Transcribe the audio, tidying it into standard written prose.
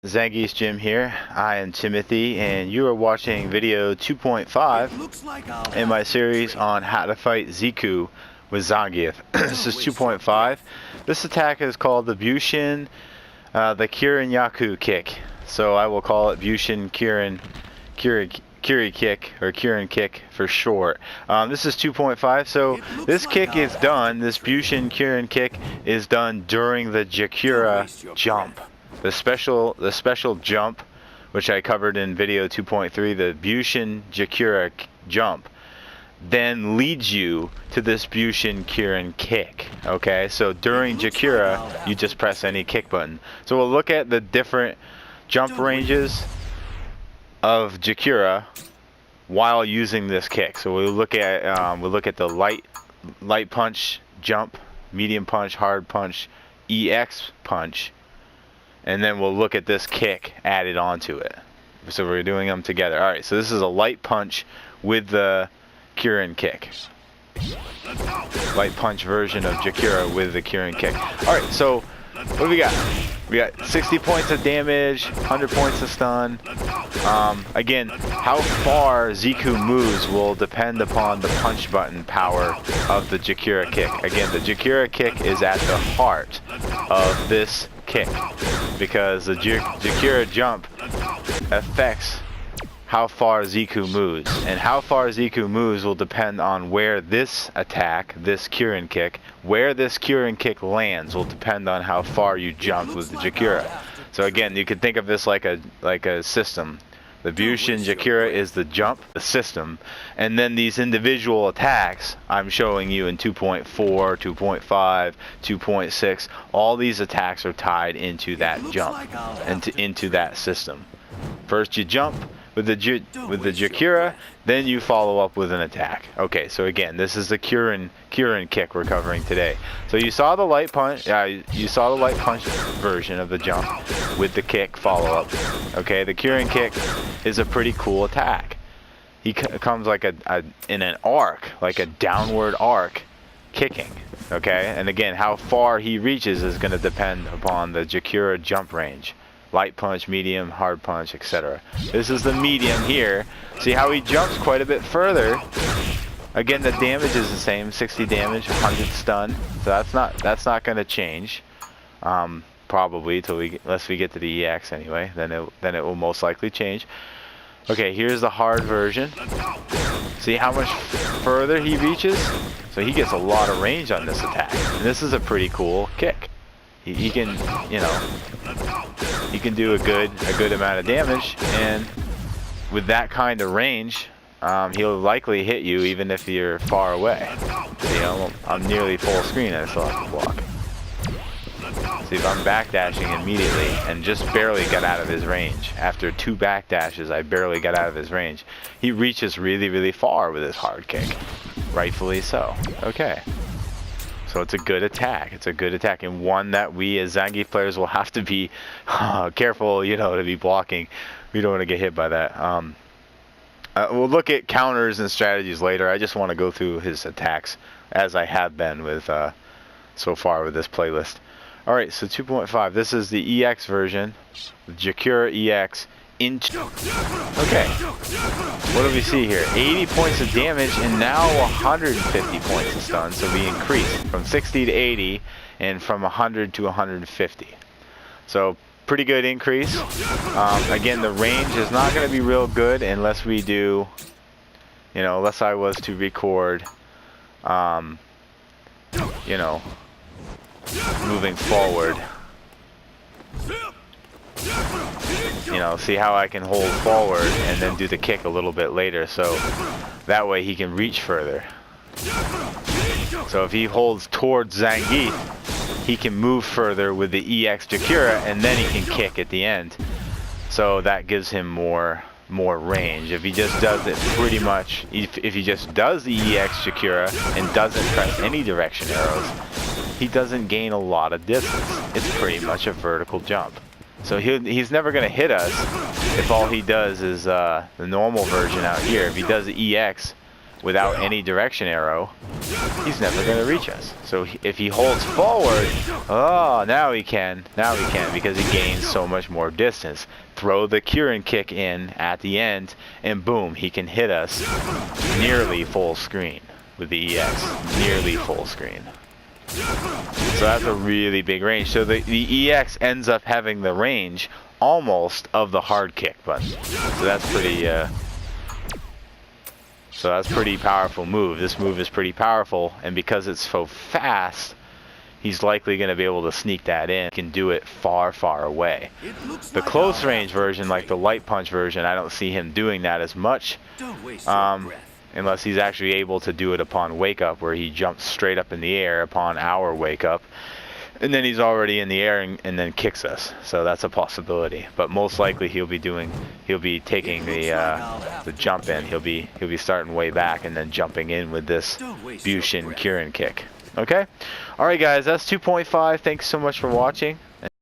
Zangiefsgym here. I am Timothy, and you are watching video 2.5 in my series on how to fight Zeku with Zangief. This is 2.5. This attack is called the Bushin Kirinkyaku kick. So I will call it Bushin Kiri kick, or Kirin kick for short. This is 2.5. So this kick is done. This Bushin Kirin kick is done during the Jakura jump. The special jump, which I covered in video 2.3, the Bushin Jakura jump, then leads you to this Bushin Kirin kick. Okay, so during Jakura, you just press any kick button. So we'll look at the different jump ranges of Jakura while using this kick. So we'll look at the light punch jump, medium punch, hard punch, EX punch. And then we'll look at this kick added onto it. So we're doing them together. Alright, so this is a light punch with the Kirin kick. Light punch version of Jakura with the Kirin kick. Alright, so what do we got? We got 60 points of damage, 100 points of stun. Again, how far Zeku moves will depend upon the punch button power of the Jakura kick. Again, the Jakura kick is at the heart of this kick, because the Jakura jump affects how far Zeku moves, and how far Zeku moves will depend on where this attack, this Kirin kick, where this Kirin kick lands will depend on how far you jump with the Jakura. So again, you can think of this like a system. The Bushin Jakura is the jump, the system, and then these individual attacks I'm showing you in 2.4, 2.5, 2.6, all these attacks are tied into that jump, into that system. First you jump with the Jakura, then you follow up with an attack. Okay, so again, this is the Kirin kick we're covering today. So you saw the light punch, version of the jump with the kick follow up. Okay, the Kirin kick is a pretty cool attack. He comes like in an arc, like a downward arc, kicking. Okay, and again, how far he reaches is going to depend upon the Jakura jump range. Light punch, medium, hard punch, etc. This is the medium here. See how he jumps quite a bit further. Again, the damage is the same, 60 damage, 100 stun. So that's not going to change, probably unless we get to the EX anyway. Then it will most likely change. Okay, here's the hard version. See how much further he reaches? So he gets a lot of range on this attack. And this is a pretty cool kick. He can, you know, he can do a good amount of damage, and with that kind of range, he'll likely hit you even if you're far away. See, I'm nearly full screen and I still have to block. See, if I'm backdashing immediately and just barely got out of his range, after 2 backdashes I barely got out of his range, he reaches really far with his hard kick. Rightfully so. Okay. So it's a good attack. It's a good attack, and one that we as Zangief players will have to be careful, you know, to be blocking. We don't want to get hit by that. We'll look at counters and strategies later. I just want to go through his attacks as I have been with so far with this playlist. All right, so 2.5. This is the EX version, the Jakura EX. Okay, what do we see here? 80 points of damage and now 150 points of stun. So we increase from 60 to 80 and from 100 to 150. So pretty good increase. Again, the range is not going to be real good unless we do, you know, unless I was to record, you know, moving forward. You know, see how I can hold forward and then do the kick a little bit later, so that way he can reach further. So if he holds towards Zangief, he can move further with the EX Jakura, and then he can kick at the end. So that gives him more range. If he just does it pretty much, if he just does the EX Jakura and doesn't press any direction arrows, he doesn't gain a lot of distance. It's pretty much a vertical jump. So he's never going to hit us if all he does is the normal version out here. If he does the EX without any direction arrow, he's never going to reach us. So if he holds forward, oh, now he can. Now he can, because he gains so much more distance. Throw the Kirin kick in at the end, and boom, he can hit us nearly full screen with the EX. Nearly full screen. So that's a really big range. So the EX ends up having the range almost of the hard kick button. So that's pretty powerful move. This move is pretty powerful, and because it's so fast, he's likely going to be able to sneak that in. He can do it far, far away. The close range version, like the light punch version, I don't see him doing that as much. Unless he's actually able to do it upon wake up, where he jumps straight up in the air upon our wake up, and then he's already in the air and then kicks us. So that's a possibility. But most likely he'll be taking the jump in. He'll be starting way back and then jumping in with this Bushin Kirinkyaku. Okay? Alright guys, that's 2.5. Thanks so much for watching.